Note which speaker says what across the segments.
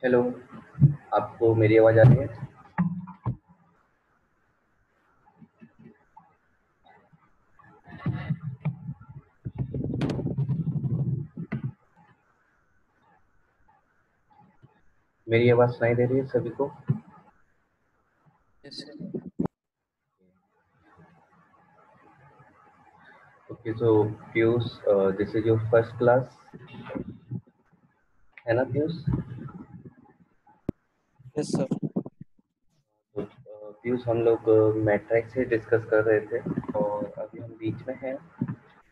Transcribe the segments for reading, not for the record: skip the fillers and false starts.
Speaker 1: Hello, आपको मेरी आवाज़ आ रही है? मेरी आवाज़ सुनाई दे रही है सभी को?
Speaker 2: Yes, sir.
Speaker 1: Okay, so Piyush, this is your first class, है ना पीयूष?
Speaker 2: Yes, sir.
Speaker 1: तो पीयूष, हम लोग मैट्रिक्स से डिस्कस कर रहे थे और अभी हम बीच में हैं,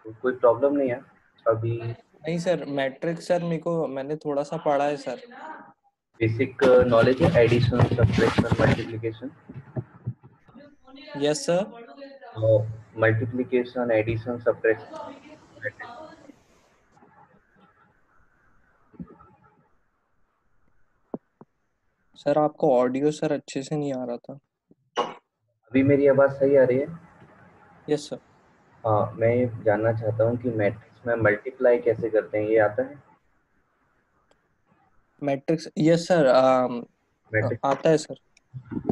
Speaker 1: तो कोई प्रॉब्लम नहीं है अभी।
Speaker 2: नहीं सर, मैट्रिक्स सर मैंने थोड़ा सा पढ़ा है सर।
Speaker 1: बेसिक नॉलेज है, addition, subtraction, multiplication.
Speaker 2: Yes sir.
Speaker 1: Multiplication, addition, subtraction.
Speaker 2: Sir आपको ऑडियो सर अच्छे से नहीं आ रहा था।
Speaker 1: अभी मेरी आवाज़ सही आ रही है?
Speaker 2: Yes sir.
Speaker 1: हाँ, मैं ये जानना चाहता हूँ कि मैट्रिक्स में मल्टीप्लाई कैसे करते हैं, ये आता है?
Speaker 2: मैट्रिक्स यस सर,
Speaker 1: मैट्रिक्स,
Speaker 2: आता है सर।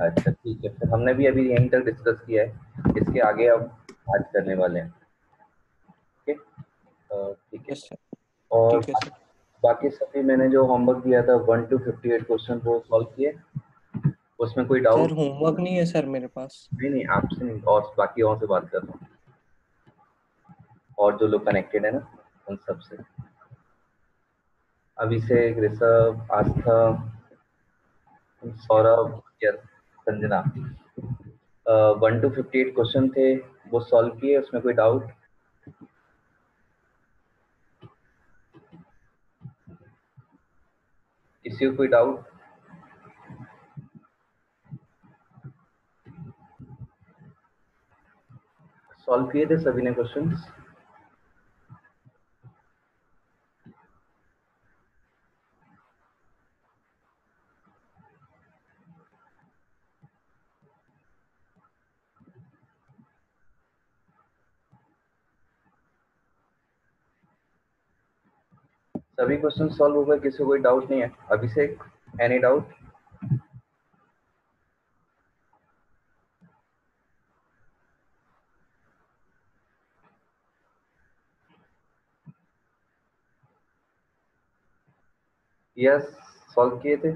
Speaker 1: अच्छा ठीक है, फिर हमने भी अभी यहीं तक डिस्कस किया है, इसके आगे अब आज करने वाले हैं। ठीक है, ठीक है।
Speaker 2: Yes sir.
Speaker 1: और
Speaker 2: ठीक है सर।
Speaker 1: बाकी सभी मैंने जो होमवर्क दिया था 1 to 58 क्वेश्चन वो सॉल्व किए, उसमें कोई
Speaker 2: सर
Speaker 1: डाउट?
Speaker 2: होमवर्क नहीं है सर मेरे पास।
Speaker 1: नहीं नहीं, आपसे नहीं, और बाकी और से बात कर रहा हूँ, और जो लोग कनेक्टेड है ना उन सब से। Abhishek, Rishabh, Aastha, Saurabh, yes, Sanjana. 1 to 58 question थे, वो सॉल्व किए, उसमें कोई डाउट? किसी को कोई डाउट? सॉल्व किए थे सभी ने क्वेश्चंस? सभी क्वेश्चन सॉल्व हो गए, किसी को कोई डाउट नहीं है? अभिषेक, एनी डाउट? यस, सॉल्व किए थे।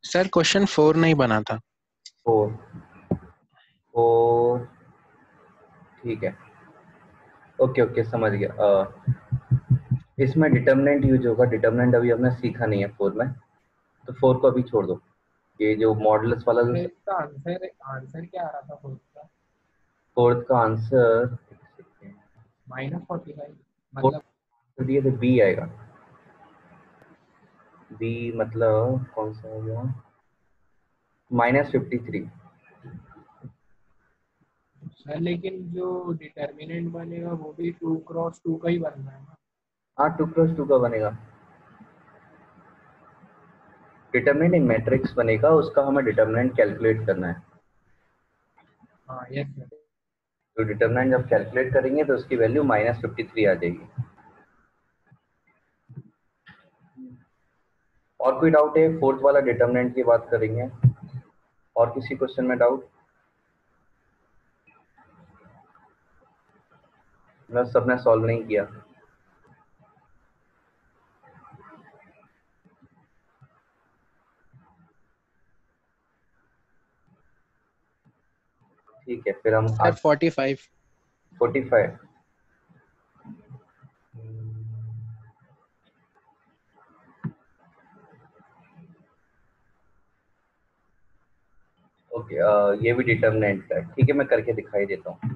Speaker 3: सर क्वेश्चन 4 नहीं बना था।
Speaker 1: 4, 4, ठीक है, ओके ओके, समझ गया। इसमें डिटर्मिनेंट यूज होगा, डिटर्मिनेंट अभी हमने सीखा नहीं है 4 में, तो 4 को अभी छोड़ दो। ये जो मॉडुलस वाला जो
Speaker 4: इसका आंसर आंसर क्या आ रहा था फोर्थ का?
Speaker 1: फोर्थ का आंसर
Speaker 4: -45
Speaker 1: फोर्थ
Speaker 4: मतलब
Speaker 1: दिए थे, बी आएगा। बी मतलब कौन सा हो गया? -53।
Speaker 4: सर, लेकिन जो डिटर्मिनेंट बनेगा वो भी 2 × 2 का ही बनना है ना।
Speaker 1: हाँ, 2 + 2 का बनेगा। डिटर्मिनेंट मैट्रिक्स बनेगा, उसका हमें डिटर्मिनेंट कैलकुलेट करना है।
Speaker 4: हाँ यस सर।
Speaker 1: तो डिटर्मिनेंट जब कैलकुलेट करेंगे तो उसकी वैल्यू -53 आ जाएगी। और कोई डाउट है? फोर्थ वाला डिटर्मिनेंट की बात करेंगे, और किसी क्वेश्चन में डाउट? मैं सबने सॉल्व नहीं किया। ठीक है, फिर हम
Speaker 3: सर 45।
Speaker 1: 45। ओके, ये भी डिटर्मिनेंट है, ठीक है, मैं करके दिखाई देता हूँ।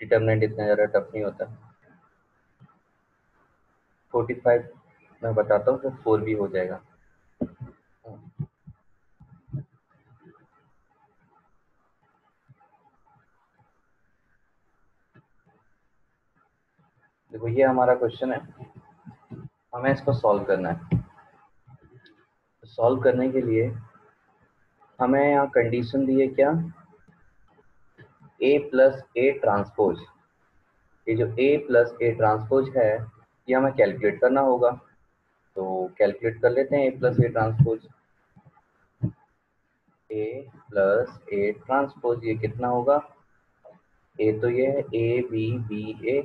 Speaker 1: डिटर्मिनेंट इतना ज़्यादा टफ नहीं होता। 45 मैं बताता हूँ, फिर 4 भी हो जाएगा। देखो, ये हमारा क्वेश्चन है, हमें इसको सॉल्व करना है। सॉल्व करने के लिए हमें यहाँ कंडीशन दी है क्या, ए प्लस ए ट्रांसपोज। ये जो ए प्लस ए ट्रांसपोज है ये हमें कैलकुलेट करना होगा, तो कैलकुलेट कर लेते हैं A plus A transpose. A plus A transpose ये कितना होगा, ए तो ये है ए बी बी ए,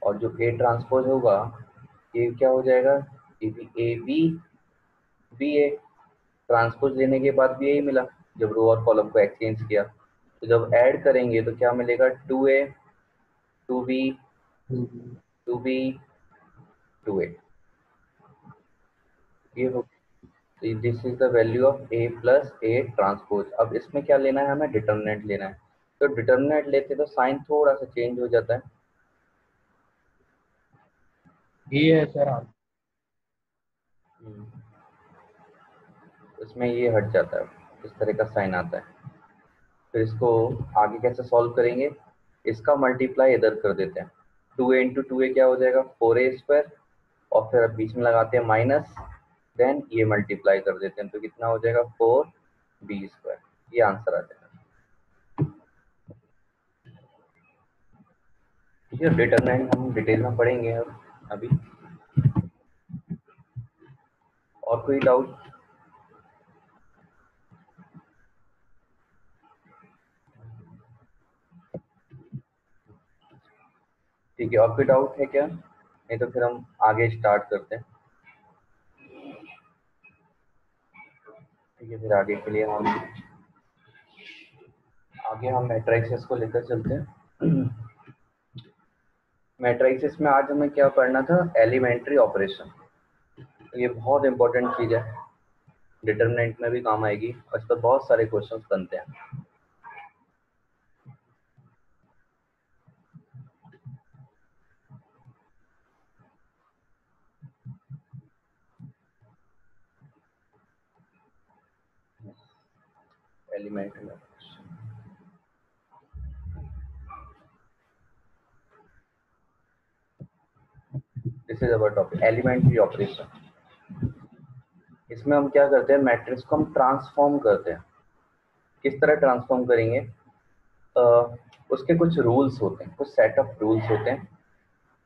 Speaker 1: और जो ए ट्रांसपोज होगा ये क्या हो जाएगा, ये भी A B B A. Transpose लेने के बाद भी यही मिला जब रो और कॉलम को एक्सचेंज किया, तो जब ऐड करेंगे तो क्या मिलेगा, 2a 2b 2b 2a। ये हो, this is the value of A plus A transpose. अब इसमें क्या लेना है, हमें डिटरमिनेंट लेना है। तो डिटरमिनेंट लेते तो साइन थोड़ा सा चेंज हो जाता है।
Speaker 4: ये है सर आप।
Speaker 1: इसमें ये हट जाता है, इस तरह का साइन आता है। फिर इसको आगे कैसे सॉल्व करेंगे, इसका मल्टीप्लाई इधर कर देते हैं, 2a इंटू 2a क्या हो जाएगा 4a स्क्वायर, और फिर अब बीच में लगाते हैं माइनस, देन ये मल्टीप्लाई कर देते हैं तो कितना हो जाएगा 4b स्क्वायर। ये आंसर आ जाएगा। ठीक है, डिटरमिनेंट हम डिटेल में पढ़ेंगे अब अभी। और कोई डाउट? ठीक है, और कोई डाउट है क्या, नहीं तो फिर हम आगे स्टार्ट करते हैं। ठीक है, फिर आगे के लिए हम मैट्रिसेस को लेकर चलते हैं। मैट्रिसेस में आज हमें क्या पढ़ना था, एलिमेंट्री ऑपरेशन। ये बहुत इंपॉर्टेंट चीज है, डिटरमिनेंट में भी काम आएगी और इस पर बहुत सारे क्वेश्चंस बनते हैं। Elementary operation, this is our topic, elementary operation. इसमें हम क्या करते हैं, मैट्रिक्स को हम ट्रांसफॉर्म करते हैं। किस तरह ट्रांसफॉर्म करेंगे, उसके कुछ रूल्स होते हैं, कुछ सेट ऑफ रूल्स होते हैं।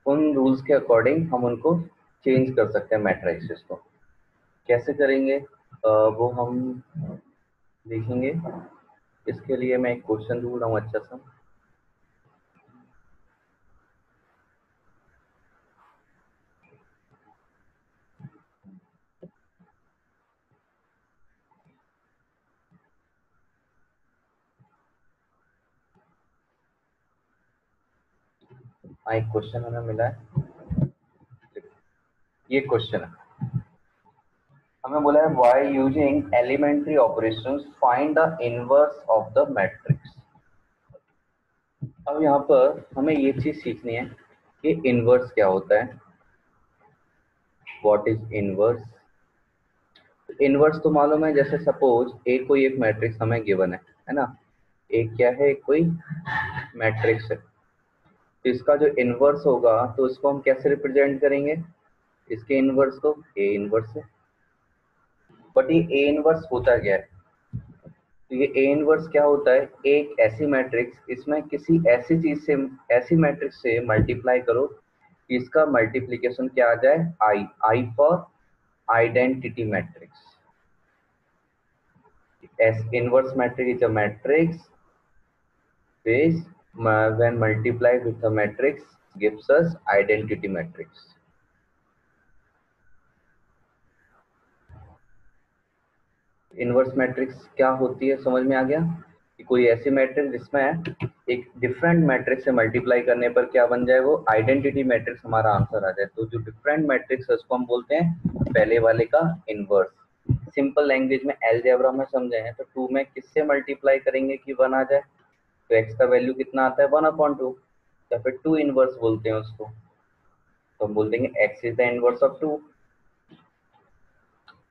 Speaker 1: उन रूल्स के अकॉर्डिंग हम उनको चेंज कर सकते हैं मैट्रिसेस को। कैसे करेंगे वो हम देखेंगे। इसके लिए मैं एक क्वेश्चन ढूंढ रहा हूँ अच्छा सा। एक क्वेश्चन हमें मिला है, ये क्वेश्चन है, हमें बोला है by using elementary operations find the inverse of the matrix. अब यहाँ पर हमें ये चीज सीखनी है कि इनवर्स क्या होता है, व्हाट इज इनवर्स। इनवर्स तो मालूम है, जैसे सपोज एक कोई एक मैट्रिक्स हमें गिवन है ना, एक क्या है, एक कोई मैट्रिक्स है, तो इसका जो इनवर्स होगा तो इसको हम कैसे रिप्रेजेंट करेंगे, इसके इनवर्स को ए इनवर्स है। बट ये ए इनवर्स होता क्या है, तो ये ए इनवर्स क्या होता है, एक ऐसी मैट्रिक्स, इसमें किसी ऐसी चीज से, ऐसी मैट्रिक्स से मल्टीप्लाई करो कि इसका मल्टीप्लिकेशन क्या आ जाए, I, I for identity matrix. S inverse matrix is a matrix which when multiplied with the matrix gives us identity matrix. Inverse matrix क्या होती है, समझ में आ गया कि कोई ऐसी मैट्रिक्स जिसमें एक डिफरेंट मैट्रिक्स से मल्टीप्लाई करने पर क्या बन जाए, वो आइडेंटिटी मैट्रिक्स हमारा आंसर आ जाए। तो जो डिफरेंट मैट्रिक्स है उसको हम बोलते हैं पहले वाले का इनवर्स। सिंपल लैंग्वेज में अलजेब्रा में समझे हैं तो 2 में किससे मल्टीप्लाई करेंगे कि 1 आ जाए, तो x का वैल्यू कितना आता है 1/2, या फिर 2 इनवर्स बोलते हैं उसको, तो हम बोल देंगे x is the inverse of 2।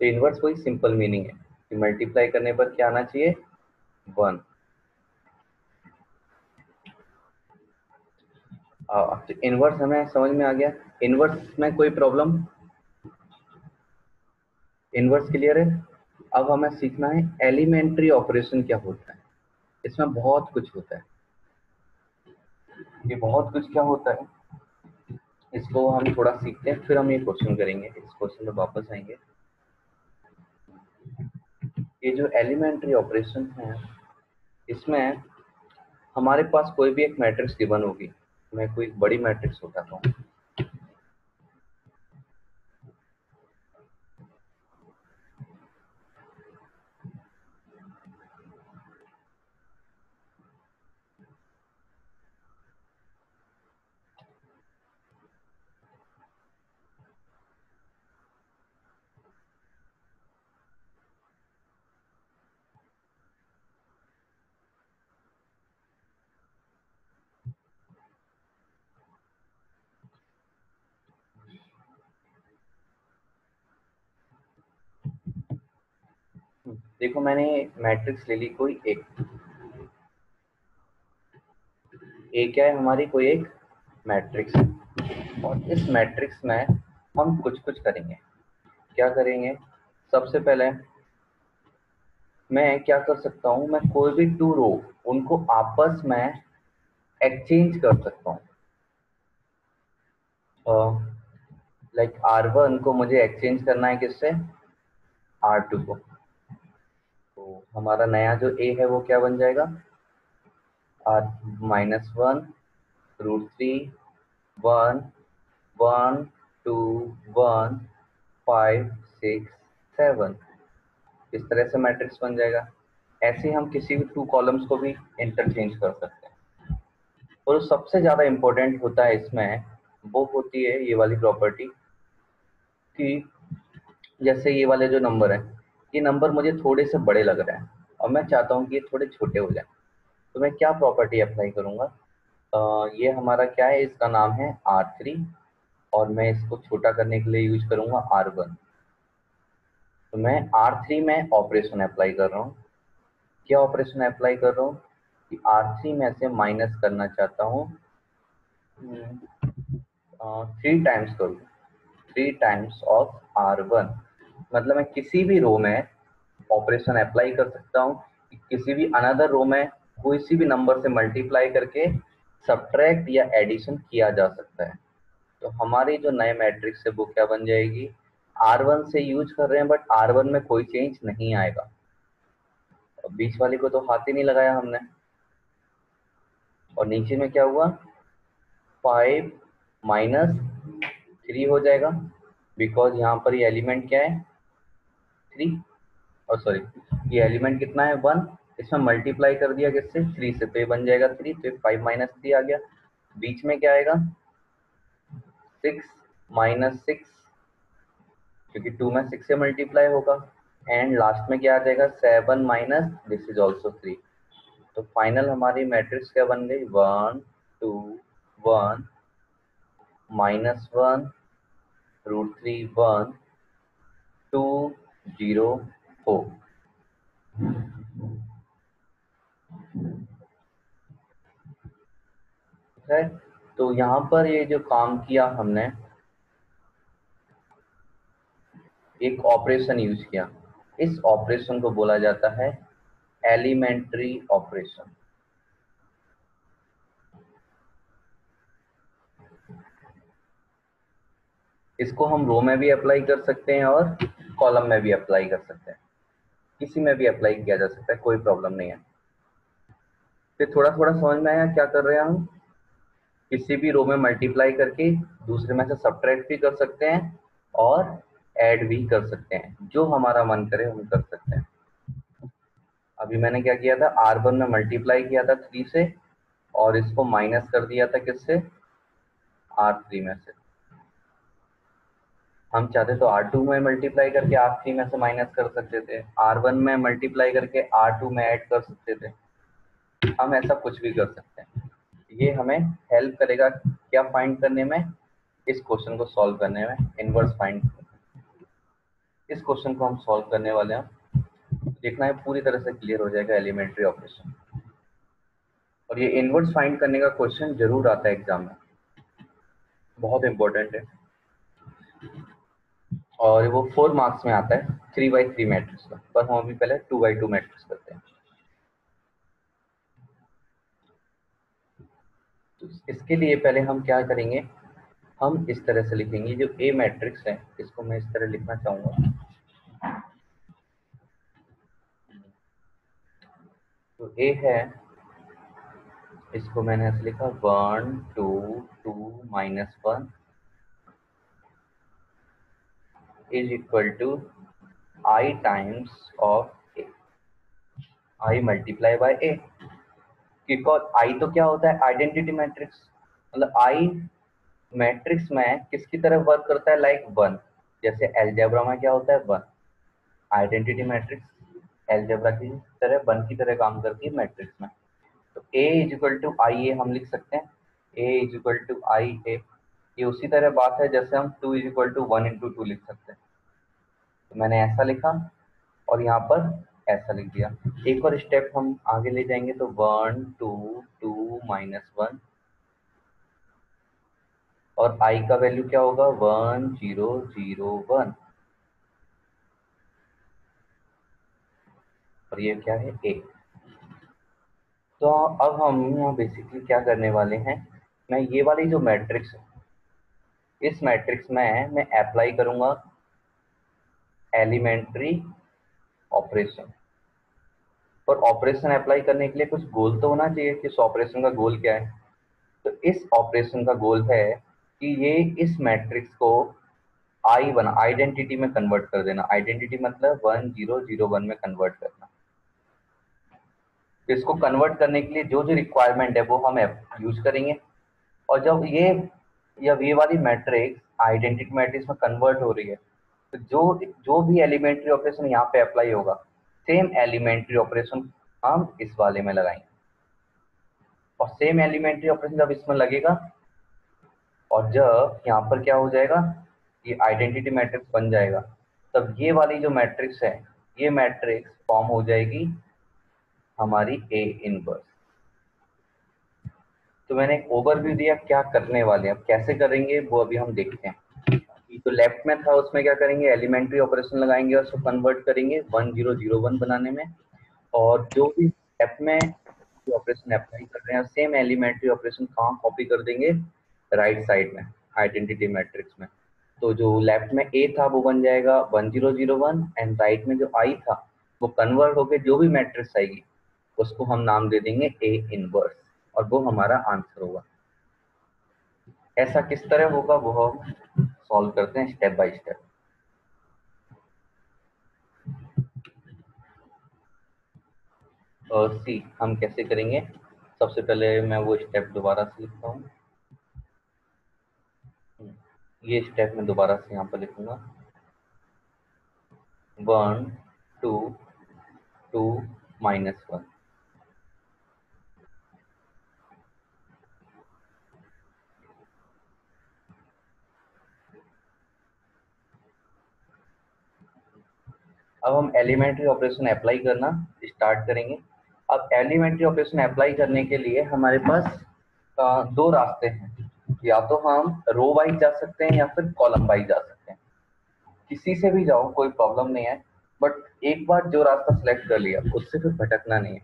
Speaker 1: तो इनवर्स कोई सिंपल मीनिंग है कि मल्टीप्लाई करने पर क्या आना चाहिए, 1। तो इनवर्स हमें समझ में आ गया। इनवर्स में कोई प्रॉब्लम, इनवर्स क्लियर है। अब हमें सीखना है एलिमेंट्री ऑपरेशन क्या होता है। इसमें बहुत कुछ होता है, ये बहुत कुछ क्या होता है इसको हम थोड़ा सीखते हैं, फिर हम ये क्वेश्चन करेंगे। इस क्वेश्चन में वापस आएंगे। ये जो एलिमेंट्री ऑपरेशन है, इसमें हमारे पास कोई भी एक मैट्रिक्स गिवन होगी। मैं कोई बड़ी मैट्रिक्स उठाता हूँ। देखो मैंने मैट्रिक्स ले ली कोई एक, ए क्या है हमारी, कोई एक मैट्रिक्स है। और इस मैट्रिक्स में हम कुछ कुछ करेंगे। क्या करेंगे? सबसे पहले मैं क्या कर सकता हूँ, मैं कोई भी टू रो उनको आपस में एक्सचेंज कर सकता हूँ। लाइक R1 को मुझे एक्सचेंज करना है किससे? R2 को। तो हमारा नया जो A है वो क्या बन जाएगा? R-1 √3 1 1 2 1 5 6 7। इस तरह से मैट्रिक्स बन जाएगा। ऐसे ही हम किसी भी टू कॉलम्स को भी इंटरचेंज कर सकते हैं। और सबसे ज्यादा इंपॉर्टेंट होता है इसमें, वो होती है ये वाली प्रॉपर्टी कि जैसे ये वाले जो नंबर है, ये नंबर मुझे थोड़े से बड़े लग रहे हैं और मैं चाहता हूँ कि ये थोड़े छोटे हो जाए। तो मैं क्या प्रॉपर्टी अप्लाई करूँगा? ये हमारा क्या है, इसका नाम है R3 और मैं इसको छोटा करने के लिए यूज करूँगा R1। तो मैं R3 में ऑपरेशन अप्लाई कर रहा हूँ। क्या ऑपरेशन अप्लाई कर रहा हूँ कि R3 में से माइनस करना चाहता हूँ 3 टाइम्स करूँ, 3 टाइम्स ऑफ R1। मतलब मैं किसी भी रो में ऑपरेशन अप्लाई कर सकता हूँ, किसी भी अनदर रो में कोई सी भी नंबर से मल्टीप्लाई करके सब्ट्रैक्ट या एडिशन किया जा सकता है। तो हमारी जो नए मैट्रिक्स है वो क्या बन जाएगी? R1 से यूज कर रहे हैं बट R1 में कोई चेंज नहीं आएगा। बीच वाले को तो हाथ ही नहीं लगाया हमने। और नीचे में क्या हुआ? 5 माइनस 3 हो जाएगा, बिकॉज यहाँ पर ये एलिमेंट क्या है? 3। और सॉरी, ये एलिमेंट कितना है? 1। इसमें मल्टीप्लाई कर दिया किससे? 3 से, तो ये बन जाएगा 3। तो 5 माइनस 3 आ गया। बीच में क्या आएगा? 6 माइनस 6, क्योंकि 2 में 6 से मल्टीप्लाई होगा। एंड लास्ट में क्या आ जाएगा? 7 माइनस दिस इज ऑल्सो 3। तो फाइनल हमारी मैट्रिक्स क्या बन गई? 1 2 1 -1 √3 1 2 0 4। है। तो यहाँ पर ये जो काम किया हमने, एक ऑपरेशन यूज किया। इस ऑपरेशन को बोला जाता है एलिमेंट्री ऑपरेशन। इसको हम रो में भी अप्लाई कर सकते हैं और कॉलम में भी अप्लाई कर सकते हैं, किसी में भी अप्लाई किया जा सकता है, कोई प्रॉब्लम नहीं है। फिर थोड़ा थोड़ा समझ में आया क्या कर रहे हैं हम? किसी भी रो में मल्टीप्लाई करके दूसरे में से सब्ट्रैक्ट भी कर सकते हैं और ऐड भी कर सकते हैं, जो हमारा मन करे हम कर सकते हैं। अभी मैंने क्या किया था? R1 में मल्टीप्लाई किया था 3 से और इसको माइनस कर दिया था किससे? R3 में से। हम चाहते तो R2 में मल्टीप्लाई करके R3 में से माइनस कर सकते थे, R1 में मल्टीप्लाई करके R2 में ऐड कर सकते थे। हम ऐसा कुछ भी कर सकते हैं। ये हमें हेल्प करेगा क्या फाइंड करने में? इस क्वेश्चन को सॉल्व करने में, इनवर्स फाइंड। इस क्वेश्चन को हम सॉल्व करने वाले हैं। देखना है पूरी तरह से क्लियर हो जाएगा एलिमेंट्री ऑपरेशन। और ये इनवर्स फाइंड करने का क्वेश्चन जरूर आता है एग्जाम में, बहुत इंपॉर्टेंट है। और वो 4 मार्क्स में आता है 3x3 मैट्रिक्स का, पर हम अभी पहले 2x2 मैट्रिक्स करते हैं। तो इसके लिए पहले हम क्या करेंगे, हम इस तरह से लिखेंगे, जो ए मैट्रिक्स है इसको मैं इस तरह लिखना चाहूंगा। तो ए है, इसको मैंने ऐसे लिखा 1 2 2 -1 is equal to I times of A, I multiply by A. Because I तो क्या होता है, आइडेंटिटी मैट्रिक्स, मतलब आई मैट्रिक्स में किसकी तरह वर्क करता है, लाइक 1, जैसे अलजेब्रा में क्या होता है 1, आइडेंटिटी मैट्रिक्स अलजेब्रा की तरह 1 की तरह काम करती है मैट्रिक्स में। तो A इज इक्वल टू आई ए हम लिख सकते हैं, A इज इक्वल टू आई ए। ये उसी तरह बात है जैसे हम 2 इज इक्वल टू 1 इंटू 2 लिख सकते हैं। तो मैंने ऐसा लिखा और यहाँ पर ऐसा लिख दिया। एक और स्टेप हम आगे ले जाएंगे, तो 1 2 2 -1 और i का वैल्यू क्या होगा 1 0 0 1 और ये क्या है a। तो अब हम यहाँ बेसिकली क्या करने वाले हैं, मैं ये वाली जो मैट्रिक्स है, इस मैट्रिक्स में मैं अप्लाई करूंगा एलिमेंट्री ऑपरेशन। पर ऑपरेशन अप्लाई करने के लिए कुछ गोल तो होना चाहिए कि इस ऑपरेशन का गोल क्या है। तो इस ऑपरेशन का गोल है कि ये इस मैट्रिक्स को I1 आइडेंटिटी में कन्वर्ट कर देना। आइडेंटिटी मतलब 1 0 0 1 में कन्वर्ट करना। तो इसको कन्वर्ट करने के लिए जो जो रिक्वायरमेंट है वो हम यूज करेंगे। और जब ये वाली मैट्रिक्स आइडेंटिटी मैट्रिक्स में कन्वर्ट हो रही है, तो जो भी एलिमेंट्री ऑपरेशन यहाँ पे अप्लाई होगा, सेम एलिमेंट्री ऑपरेशन हम इस वाले में लगाएंगे। और सेम एलिमेंट्री ऑपरेशन जब इसमें लगेगा और जब यहाँ पर क्या हो जाएगा, ये आइडेंटिटी मैट्रिक्स बन जाएगा, तब ये वाली जो मैट्रिक्स है, ये मैट्रिक्स फॉर्म हो जाएगी हमारी ए इनवर्स। तो मैंने एक ओवरव्यू दिया क्या करने वाले हैं, अब कैसे करेंगे वो अभी हम देखते हैं। तो लेफ्ट में था उसमें क्या करेंगे, एलिमेंट्री ऑपरेशन लगाएंगे और उसको कन्वर्ट करेंगे 1 0 0 1 बनाने में। और जो भी स्टेप में ऑपरेशन अप्लाई कर रहे हैं, सेम एलिमेंट्री ऑपरेशन कहाँ कॉपी कर देंगे, राइट साइड में आइडेंटिटी मैट्रिक्स में। तो जो लेफ्ट में ए था वो बन जाएगा 1 0 0 1 एंड राइट में जो आई था वो कन्वर्ट होके जो भी मैट्रिक्स आएगी उसको हम नाम दे देंगे ए इनवर्स और वो हमारा आंसर होगा। ऐसा किस तरह होगा वो हम सॉल्व करते हैं स्टेप बाय स्टेप। और सी हम कैसे करेंगे, सबसे पहले मैं वो स्टेप दोबारा से लिखता हूँ। ये स्टेप मैं दोबारा से यहाँ पर लिखूंगा 1 2 2 -1। अब हम एलिमेंट्री ऑपरेशन अप्लाई करना स्टार्ट करेंगे। अब एलिमेंट्री ऑपरेशन अप्लाई करने के लिए हमारे पास दो रास्ते हैं, या तो हम रो वाइज जा सकते हैं या फिर कॉलम वाइज जा सकते हैं। किसी से भी जाओ कोई प्रॉब्लम नहीं है, बट एक बार जो रास्ता सिलेक्ट कर लिया उससे फिर भटकना नहीं है।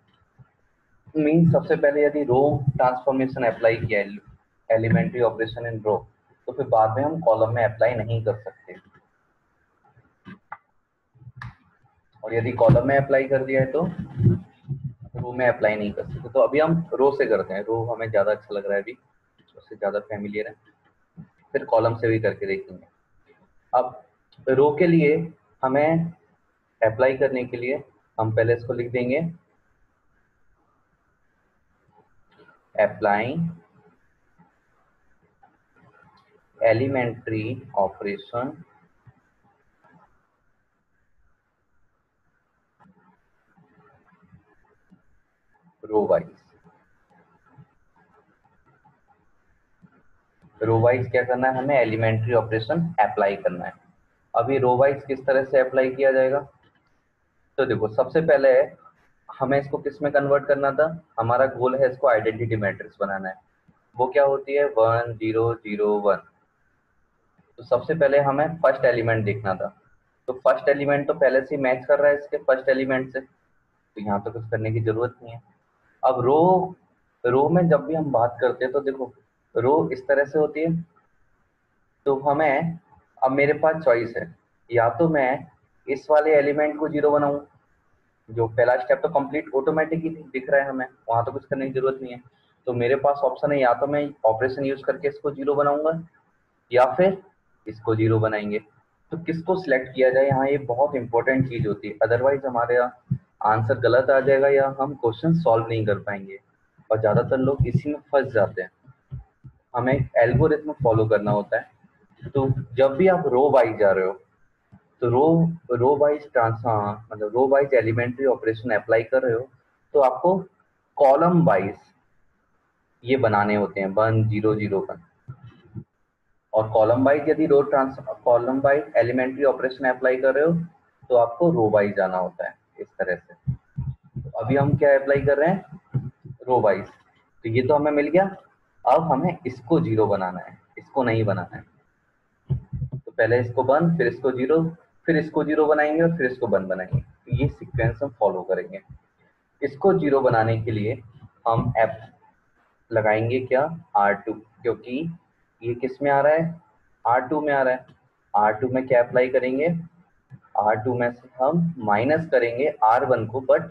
Speaker 1: मीन सबसे पहले यदि रो ट्रांसफॉर्मेशन अप्लाई किया एलिमेंट्री ऑपरेशन इन रो, तो फिर बाद में हम कॉलम में अप्लाई नहीं कर सकते। और यदि कॉलम में अप्लाई कर दिया है तो रो में अप्लाई नहीं कर सकते। तो अभी हम रो से करते हैं, रो हमें ज़्यादा अच्छा लग रहा है, अभी उससे ज़्यादा फैमिलियर है। फिर कॉलम से भी करके देखेंगे। अब रो के लिए हमें अप्लाई करने के लिए हम पहले इसको लिख देंगे applying elementary operation row wise. Row wise क्या करना है, हमें एलिमेंट्री ऑपरेशन अप्लाई करना है। अभी रो वाइज किस तरह से अप्लाई किया जाएगा, तो देखो सबसे पहले हमें इसको किस में कन्वर्ट करना था, हमारा गोल है इसको आइडेंटिटी मैट्रिक्स बनाना है। वो क्या होती है 1 0 0 1। तो सबसे पहले हमें फर्स्ट एलिमेंट देखना था, तो फर्स्ट एलिमेंट तो पहले से मैच कर रहा है इसके फर्स्ट एलिमेंट से, तो यहाँ तो कुछ करने की जरूरत नहीं है। अब रो में जब भी हम बात करते हैं तो देखो रो इस तरह से होती है, तो हमें अब मेरे पास चॉइस है, या तो मैं इस वाले एलिमेंट को 0 बनाऊं, जो पहला स्टेप तो कंप्लीट ऑटोमेटिक ही दिख रहा है हमें, वहां तो कुछ करने की जरूरत नहीं है। तो मेरे पास ऑप्शन है, या तो मैं ऑपरेशन यूज करके इसको 0 बनाऊंगा या फिर इसको 0 बनाएंगे। तो किसको सिलेक्ट किया जाए, यहाँ ये बहुत इंपॉर्टेंट चीज होती है, अदरवाइज हमारे यहाँ आंसर गलत आ जाएगा या हम क्वेश्चन सॉल्व नहीं कर पाएंगे, और ज्यादातर लोग इसी में फंस जाते हैं। हमें एक एल्गोरिथम फॉलो करना होता है। तो जब भी आप रो वाइज जा रहे हो, तो रो वाइज मतलब row wise elementary operation apply कर रहे हो, तो आपको कॉलम वाइज ये बनाने होते हैं 1 0 0 1। और कॉलम वाइज यदि column wise elementary operation apply कर रहे हो तो आपको रो वाइज जाना होता है इस तरह से। तो अभी हम क्या अप्लाई कर रहे हैं, रो वाइज। तो ये तो हमें मिल गया, अब हमें इसको 0 बनाना है, इसको नहीं बनाना है। तो पहले इसको 1, फिर इसको 0, फिर इसको 0 बनाएंगे और फिर इसको 1 बनाएंगे। तो ये सीक्वेंस हम फॉलो करेंगे। इसको 0 बनाने के लिए हम एफ लगाएंगे क्या, R2, क्योंकि ये किस में आ रहा है, R2 में आ रहा है। R2 में क्या अप्लाई करेंगे, R2 में से हम माइनस करेंगे R1 को, बट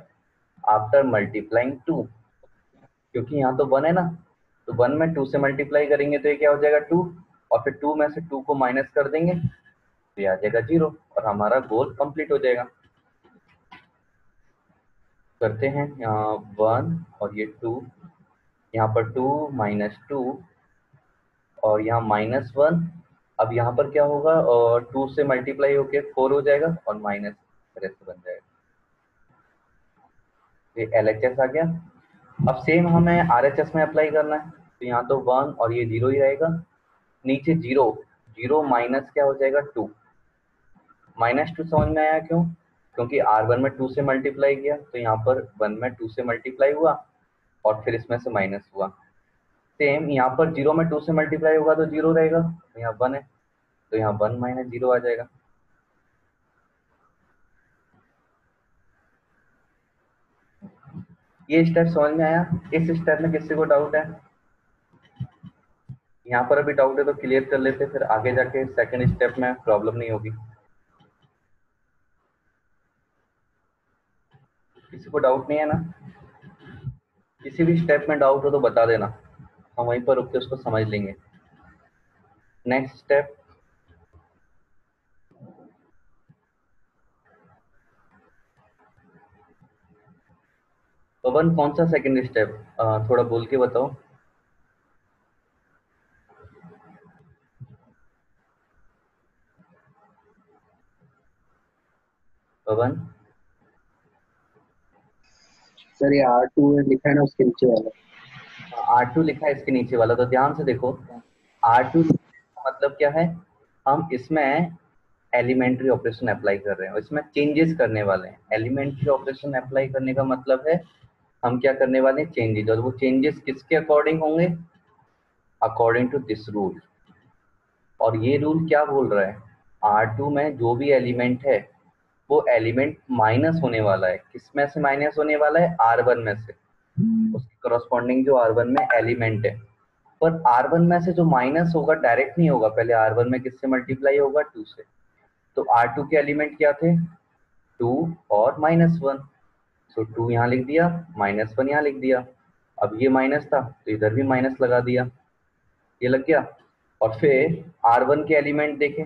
Speaker 1: आफ्टर मल्टीप्लाइंग 2, क्योंकि यहाँ तो 1 है ना, तो 1 में 2 से मल्टीप्लाई करेंगे तो ये क्या हो जाएगा 2, और फिर 2 में से 2 को माइनस कर देंगे तो ये आ जाएगा 0, और हमारा गोल कंप्लीट हो जाएगा। करते हैं यहाँ 1 और ये 2, यहाँ पर 2 -2 और यहाँ -1। अब यहाँ पर क्या होगा, और 2 से मल्टीप्लाई होके 4 हो जाएगा और माइनस तरह से बन जाएगा, ये LHS आ गया। अब सेम हमें RHS में अप्लाई करना है, तो यहाँ तो 1 और ये 0 ही रहेगा, नीचे 0 0 माइनस क्या हो जाएगा 2, -2 समझ में आया क्यों, क्योंकि R1 में 2 से मल्टीप्लाई किया, तो यहाँ पर 1 में 2 से मल्टीप्लाई हुआ और फिर इसमें से माइनस हुआ। सेम यहाँ पर 0 में 2 से मल्टीप्लाई होगा तो 0 रहेगा, तो यहाँ 1 है, तो यहाँ 1 - 0 आ जाएगा। ये स्टेप समझ में आया। इस स्टेप में किसी को डाउट है, यहाँ पर अभी डाउट है तो क्लियर कर लेते, फिर आगे जाके सेकंड स्टेप में प्रॉब्लम नहीं होगी। किसी को डाउट नहीं है ना, किसी भी स्टेप में डाउट हो तो बता देना, हम वहीं पर रुक के उसको समझ लेंगे। नेक्स्ट स्टेप, पवन कौन सा सेकंड स्टेप, थोड़ा बोल के बताओ। पवन,
Speaker 5: सर ये R2 लिखा है ना उसके नीचे वाला,
Speaker 1: R2 लिखा है इसके नीचे वाला, तो ध्यान से देखो। R2 का मतलब क्या है, हम इसमें एलिमेंट्री ऑपरेशन अप्लाई कर रहे हैं, इसमें चेंजेस करने वाले हैं। एलिमेंट्री ऑपरेशन अप्लाई करने का मतलब है हम क्या करने वाले हैं, चेंजेस, और वो चेंजेस किसके अकॉर्डिंग होंगे, अकॉर्डिंग टू दिस रूल। और ये रूल क्या बोल रहा है, R2 में जो भी एलिमेंट है वो एलिमेंट माइनस होने वाला है, किस में से माइनस होने वाला है, R1 में से, उसके करस्पॉन्डिंग जो R1 में एलिमेंट है। पर R1 में से जो माइनस होगा डायरेक्ट नहीं होगा, पहले R1 में किससे मल्टीप्लाई होगा, 2 से। तो R2 के एलिमेंट क्या थे, 2 और -1, सो 2 यहाँ लिख दिया, -1 यहाँ लिख दिया। अब ये माइनस था तो इधर भी माइनस लगा दिया, ये लग गया। और फिर R1 के एलिमेंट देखें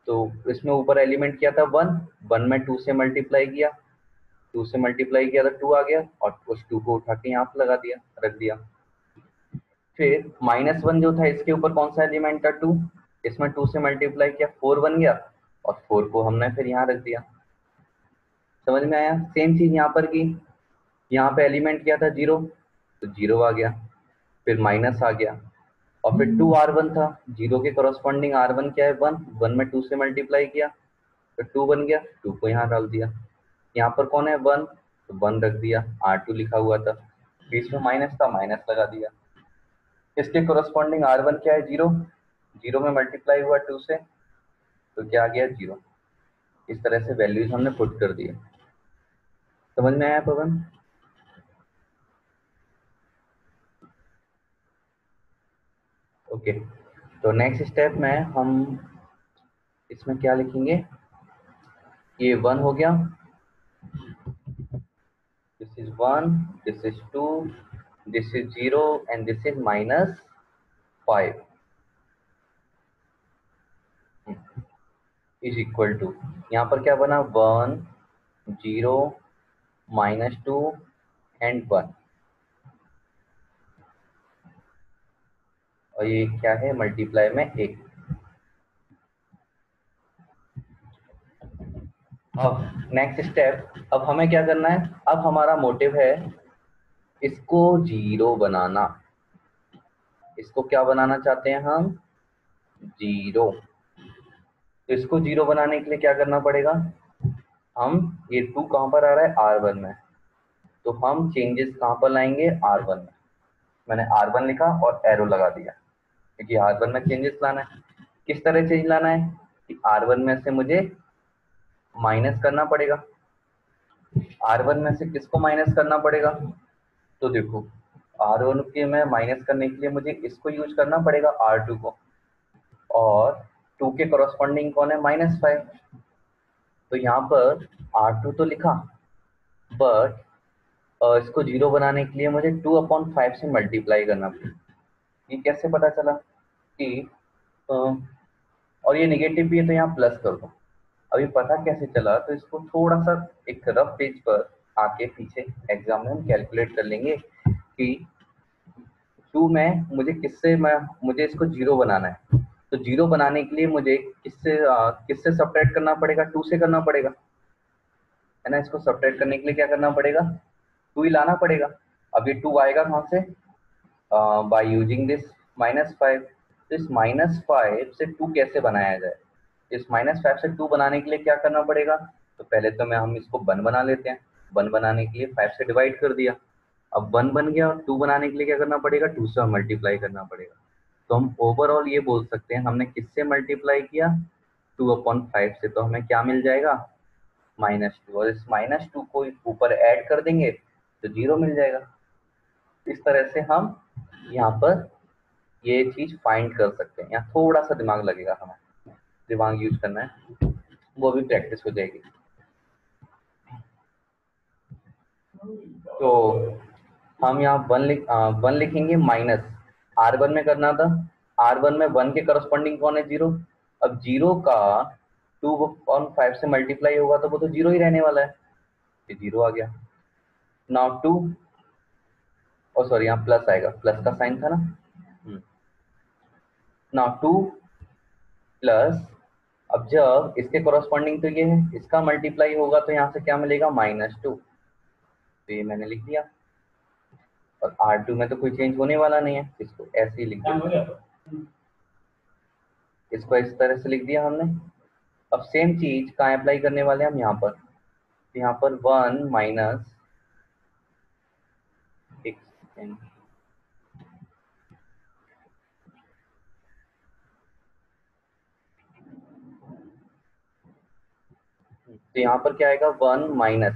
Speaker 1: तो इसमें ऊपर एलिमेंट क्या था, 1 में 2 से मल्टीप्लाई किया, 2 से मल्टीप्लाई किया तो 2 आ गया, और उस 2 को उठा के यहाँ पे लगा दिया, रख दिया। फिर -1 जो था इसके ऊपर कौन सा एलिमेंट था, 2, इसमें 2 से मल्टीप्लाई किया, 4 बन गया, और 4 को हमने फिर यहाँ रख दिया। समझ में आया। सेम चीज यहाँ पर की, यहाँ पे एलिमेंट क्या था, 0, तो 0 आ गया, फिर माइनस आ गया, और फिर 2R1 था, 0 के करस्पॉन्डिंग R1 क्या है, 1 में 2 से मल्टीप्लाई किया तो 2 बन गया, 2 को यहाँ डाल दिया। यहाँ पर कौन है, 1, तो 1 रख दिया, R2 लिखा हुआ था, बीच में माइनस था, माइनस लगा दिया। इसके करस्पॉन्डिंग R1 क्या है, 0, 0 में मल्टीप्लाई हुआ 2 से, तो क्या आ गया 0। इस तरह से वैल्यूज हमने पुट कर दिए। समझ में आया पवन? ओके, तो नेक्स्ट स्टेप में हम इसमें क्या लिखेंगे, ये 1 हो गया, this is 1, this is 2, this is 0 and this is -5 is equal to, यहाँ पर क्या बना 1, 0, -2 एंड 1, और ये क्या है मल्टीप्लाई में 1। अब नेक्स्ट स्टेप, अब हमें क्या करना है, अब हमारा मोटिव है इसको 0 बनाना। इसको क्या बनाना चाहते हैं हम, 0। तो इसको 0 बनाने के लिए क्या करना पड़ेगा, हम ये 2 कहाँ पर आ रहा है, R1 में, तो हम चेंजेस कहाँ पर लाएंगे, R1 में। मैंने R1 लिखा और एरो लगा दिया, क्योंकि R1 में चेंजेस लाना है। किस तरह चेंज लाना है कि R1 में से मुझे माइनस करना पड़ेगा। R1 में से किसको माइनस करना पड़ेगा, तो देखो R1 के में माइनस करने के लिए मुझे इसको यूज करना पड़ेगा R2 को, और 2 के कॉरस्पॉन्डिंग कौन है, -5। तो यहाँ पर R2 तो लिखा, बट इसको 0 बनाने के लिए मुझे 2/5 से मल्टीप्लाई करना पड़ेगा। ये कैसे पता चला कि और ये नेगेटिव भी है तो यहाँ प्लस कर दो। अभी पता कैसे चला, तो इसको थोड़ा सा एक रफ पेज पर आके पीछे एग्जाम में हम कैलकुलेट कर लेंगे कि 2 में मुझे इसको 0 बनाना है। तो 0 बनाने के लिए मुझे किससे सब्ट्रैक्ट करना पड़ेगा, 2 से करना पड़ेगा, है ना। इसको सब्ट्रैक्ट करने के लिए क्या करना पड़ेगा, 2 ही लाना पड़ेगा। अब ये 2 आएगा कहाँ से, बाय यूजिंग दिस -5। तो इस -5 से 2 कैसे बनाया जाए, इस -5 से 2 बनाने के लिए क्या करना पड़ेगा, तो पहले तो हम इसको 1 बना लेते हैं। 1 बनाने के लिए 5 से डिवाइड कर दिया, अब 1 बन गया, और 2 बनाने के लिए क्या करना पड़ेगा, 2 से मल्टीप्लाई करना पड़ेगा। तो हम ओवरऑल ये बोल सकते हैं हमने किससे मल्टीप्लाई किया, 2/5 से, तो हमें क्या मिल जाएगा, -2, और इस -2 को ऊपर ऐड कर देंगे तो 0 मिल जाएगा। इस तरह से हम यहाँ पर ये चीज फाइंड कर सकते हैं। यहाँ थोड़ा सा दिमाग लगेगा, हमें दिमाग यूज करना है, वो भी प्रैक्टिस हो जाएगी। तो हम यहाँ 1 लिखेंगे, माइनस R1 में करना था, R1 में 1 के करस्पॉन्डिंग कौन है, 0। अब 0 का 2/5 से मल्टीप्लाई होगा तो वो तो 0 ही रहने वाला है, ये 0 आ गया। नाउ 2, और सॉरी यहाँ प्लस आएगा, प्लस का साइन था ना। नाउ 2 प्लस, अब जब इसके कॉरस्पॉन्डिंग तो ये है, इसका मल्टीप्लाई होगा तो यहाँ से क्या मिलेगा, -2। तो ये मैंने लिख दिया, और R2 में तो कोई चेंज होने वाला नहीं है, इसको ऐसे ही लिख दिया, इसको इस तरह से लिख दिया हमने। अब सेम चीज कहाँ अप्लाई करने वाले हैं हम, यहाँ पर। तो यहाँ पर 1 माइनस, तो यहाँ पर क्या आएगा, 1 माइनस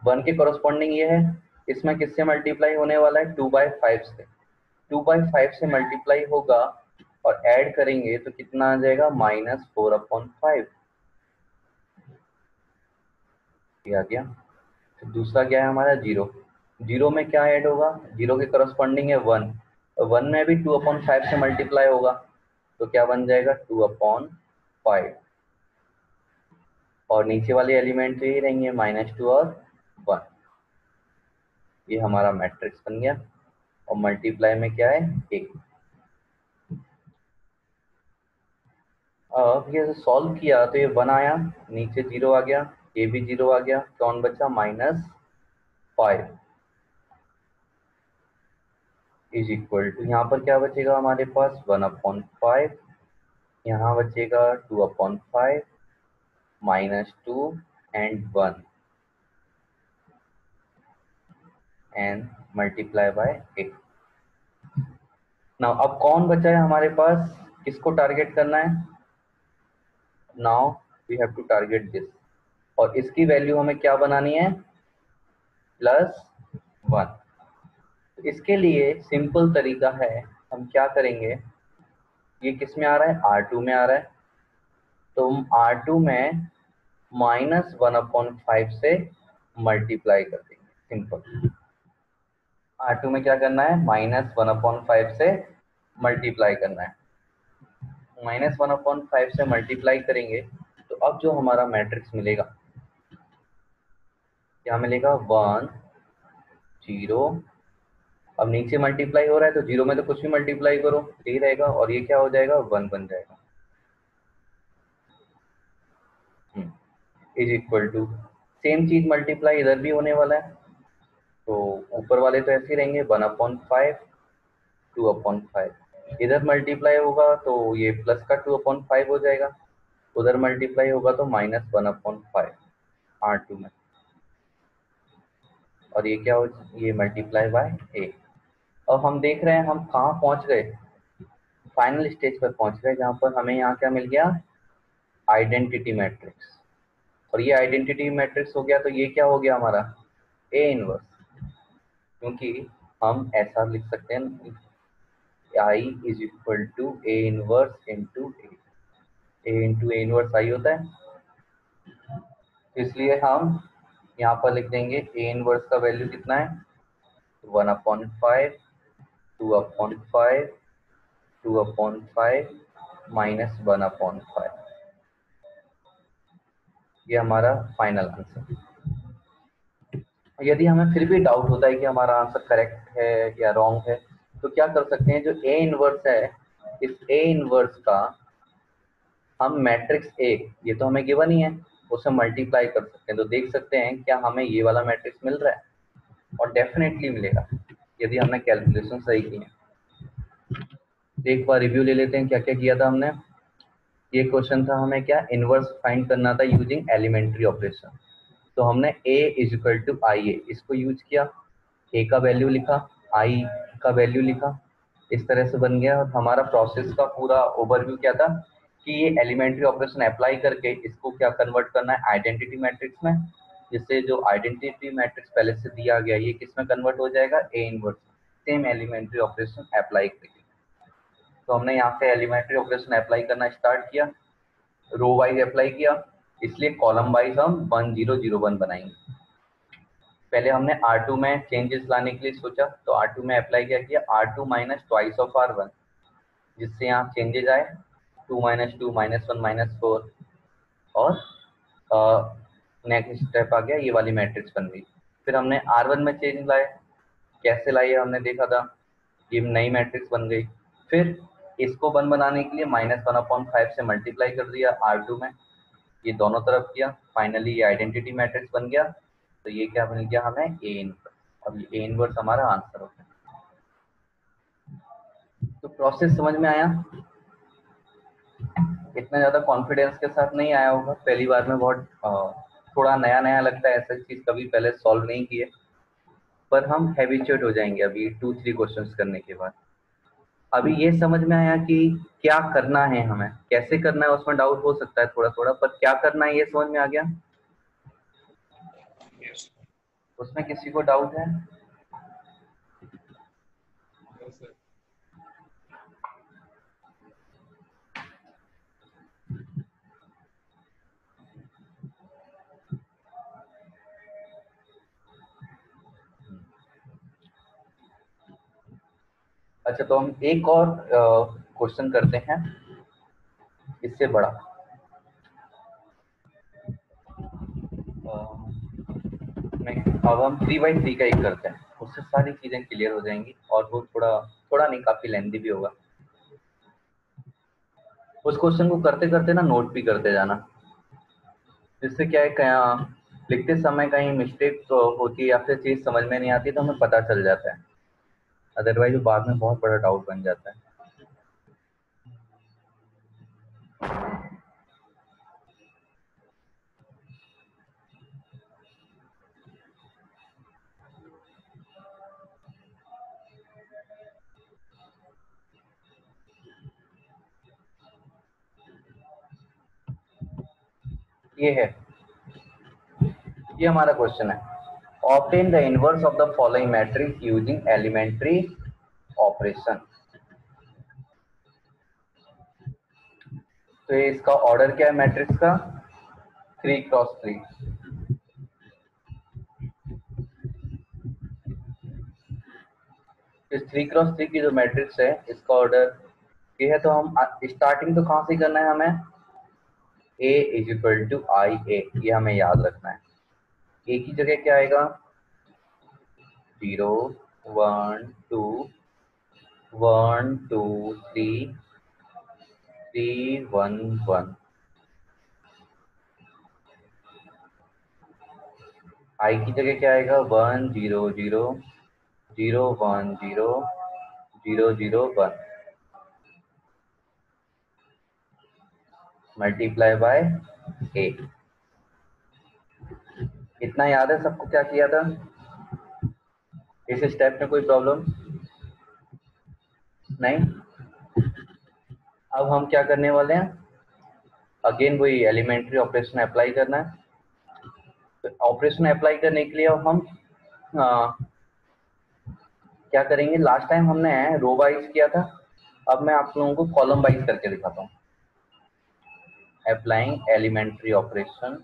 Speaker 1: 1 के कॉरस्पॉन्डिंग ये है, इसमें किससे मल्टीप्लाई होने वाला है, 2/5 से। 2/5 से मल्टीप्लाई होगा और ऐड करेंगे तो कितना आ जाएगा, -4/5। ये आ गया। तो दूसरा क्या है हमारा, 0। 0 में क्या ऐड होगा, 0 के करस्पॉन्डिंग है 1, और 1 में भी 2/5 से मल्टीप्लाई होगा तो क्या बन जाएगा, 2/5, और नीचे वाले एलिमेंट तो यही रहेंगे, -2 और 1। ये हमारा मैट्रिक्स बन गया, और मल्टीप्लाई में क्या है, 1। अब ये सॉल्व किया तो ये 1 आया, नीचे 0 आ गया, ये भी 0 आ गया, कौन बचा, -5 इज इक्वल टू, यहाँ पर क्या बचेगा हमारे पास, 1/5, यहाँ बचेगा 2/5, -2 and 1, and multiply by 1। Now अब कौन बचा है हमारे पास, किसको टारगेट करना है, now we have to target this, और इसकी वैल्यू हमें क्या बनानी है, +1। इसके लिए सिंपल तरीका है, हम क्या करेंगे, ये किस में आ रहा है, R2 में आ रहा है, तो हम R2 में -1/5 से मल्टीप्लाई कर देंगे। सिंपल, R2 में क्या करना है, -1/5 से मल्टीप्लाई करना है। -1/5 से मल्टीप्लाई करेंगे तो अब जो हमारा मैट्रिक्स मिलेगा, क्या मिलेगा, 1 0। अब नीचे मल्टीप्लाई हो रहा है तो 0 में तो कुछ भी मल्टीप्लाई करो यही रहेगा, और ये क्या हो जाएगा, 1 बन जाएगा। इज इक्वल टू, सेम चीज मल्टीप्लाई इधर भी होने वाला है, तो ऊपर वाले तो ऐसे ही रहेंगे, 1/5 2/5। इधर मल्टीप्लाई होगा तो ये प्लस का 2/5 हो जाएगा, उधर मल्टीप्लाई होगा तो -1/5 R2 में, और ये क्या हो, ये मल्टीप्लाई बाय a। अब हम देख रहे हैं हम कहाँ पहुंच गए, फाइनल स्टेज पर पहुंच गए, जहां पर हमें यहाँ क्या मिल गया, आइडेंटिटी मैट्रिक्स। और ये आइडेंटिटी मैट्रिक्स हो गया तो ये क्या हो गया हमारा, A इनवर्स, क्योंकि हम ऐसा लिख सकते हैं I is equal to A inverse into A into A inverse I होता है, तो इसलिए हम यहाँ पर लिख देंगे A इनवर्स का वैल्यू कितना है, 1/5 2/5 2/5 -1/5। ये हमारा फाइनल आंसर। यदि हमें फिर भी डाउट होता है कि हमारा आंसर करेक्ट है या रॉन्ग है, तो क्या कर सकते हैं, जो A इनवर्स है, इस A इनवर्स का हम मैट्रिक्स A, ये तो हमें गिवन ही है, उसे मल्टीप्लाई कर सकते हैं, तो देख सकते हैं क्या हमें ये वाला मैट्रिक्स मिल रहा है, और डेफिनेटली मिलेगा यदि हमने कैलकुलेशन सही की है। एक बार रिव्यू ले लेते हैं क्या क्या किया था हमने। ये क्वेश्चन था, हमें क्या इनवर्स फाइंड करना था यूजिंग एलिमेंट्री ऑपरेशन, तो हमने A is equal to IA इसको यूज किया, A का वैल्यू लिखा, I का वैल्यू लिखा, इस तरह से बन गया। और हमारा प्रोसेस का पूरा ओवरव्यू क्या था कि ये एलिमेंट्री ऑपरेशन अप्लाई करके इसको क्या कन्वर्ट करना है आइडेंटिटी मैट्रिक्स में, जिससे जो आइडेंटिटी मैट्रिक्स पहले से दिया गया ये किस में कन्वर्ट हो जाएगा, A inverse, same elementary operation apply करके। तो हमने यहाँ से एलिमेंट्री ऑपरेशन अप्लाई करना स्टार्ट किया, रो वाइज अप्लाई किया, इसलिए कॉलम वाइज हम 1 0 0 1 बनाएंगे। पहले हमने R2 में चेंजेस लाने के लिए सोचा, तो R2 में अप्लाई किया R2 minus twice of R1, जिससे यहाँ चेंजेस आए 2 - 2 -1 -4, और नेक्स्ट स्टेप आ गया, ये वाली मैट्रिक्स बन गई। फिर हमने R1 में चेंज लाए, कैसे लाए हमने देखा था, ये नई मैट्रिक्स बन गई। फिर इसको 1 बनाने के लिए -1/5 से मल्टीप्लाई कर दिया R2 में, ये दोनों तरफ किया, फाइनली ये आइडेंटिटी मैट्रिक्स बन गया। तो ये क्या मिल गया हमें, A इनवर्स, और ये A इनवर्स हमारा आंसर हो गया। तो प्रोसेस समझ में आया, इतना ज्यादा कॉन्फिडेंस के साथ नहीं आया होगा, पहली बार में बहुत थोड़ा नया नया लगता है, ऐसा चीज कभी पहले सॉल्व नहीं किए, पर हम हैबिचुएट हो जाएंगे अभी 2-3 क्वेश्चंस करने के बाद। अभी ये समझ में आया कि क्या करना है, हमें कैसे करना है, उसमें डाउट हो सकता है थोड़ा थोड़ा, पर क्या करना है ये समझ में आ गया। उसमें किसी को डाउट है? अच्छा, तो हम एक और क्वेश्चन करते हैं इससे बड़ा। अब हम 3x3 का एक करते हैं, उससे सारी चीजें क्लियर हो जाएंगी, और वो थोड़ा थोड़ा नहीं, काफी लेंथी भी होगा। उस क्वेश्चन को करते करते ना नोट भी करते जाना, जिससे क्या है, लिखते समय कहीं मिस्टेक होती है या फिर चीज समझ में नहीं आती तो हमें पता चल जाता है, अदरवाइज वो बाद में बहुत बड़ा डाउट बन जाता है। ये है, ये हमारा क्वेश्चन है। Obtain the inverse of the following matrix using elementary operation. तो ये इसका ऑर्डर क्या है मैट्रिक्स का? 3x3। इस 3x3 की जो मैट्रिक्स है इसका ऑर्डर ये है। तो हम स्टार्टिंग तो कहाँ से करना है हमें? A इज इक्वल टू आई ए, ये हमें याद रखना है। A की जगह क्या आएगा? 0 1 2 1 2 3 3 1 1। I की जगह क्या आएगा? 1 0 0 0 1 0 0 0 1 मल्टीप्लाई बाय ए। इतना याद है सबको क्या किया था? इस स्टेप में कोई प्रॉब्लम नहीं? अब हम क्या करने वाले हैं? अगेन वही एलिमेंट्री ऑपरेशन अप्लाई करना है। तो ऑपरेशन अप्लाई करने के लिए अब हम क्या करेंगे? लास्ट टाइम हमने रो वाइज किया था, अब मैं आप लोगों को कॉलम वाइज करके दिखाता हूँ। Applying elementary operation,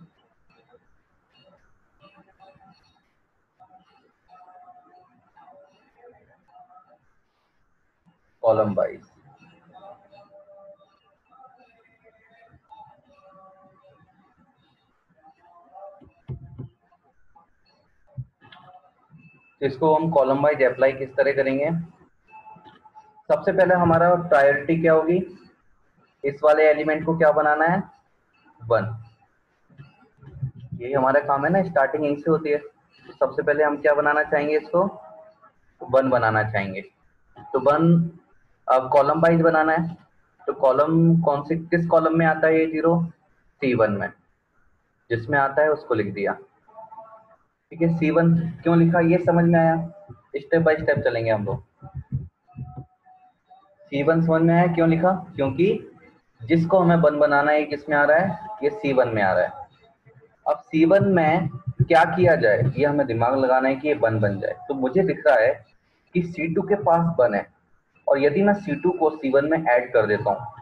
Speaker 1: column wise. तो इसको हम कॉलम वाइज अप्लाई किस तरह करेंगे? सबसे पहले हमारा प्रायोरिटी क्या होगी? इस वाले एलिमेंट को क्या बनाना है? 1। यही हमारा काम है ना, स्टार्टिंग यहीं से होती है। तो सबसे पहले हम क्या बनाना चाहेंगे? इसको 1 बनाना चाहेंगे। तो 1 अब कॉलम वाइज बनाना है। तो कॉलम कौन से, किस कॉलम में आता है ये 0? C1 में, जिसमें आता है उसको लिख दिया। ठीक है, C1 क्यों लिखा ये समझ में आया? स्टेप बाय स्टेप चलेंगे हम लोग। C1 समझ में आया क्यों लिखा? क्योंकि जिसको हमें 1 बनाना है किसमें आ रहा है? ये C1 में आ रहा है। अब C1 में क्या किया जाए ये हमें दिमाग लगाना है कि ये 1 बन जाए। तो मुझे दिख रहा है कि C2 के पास 1 है, और यदि मैं C2 को C1 में ऐड कर देता हूँ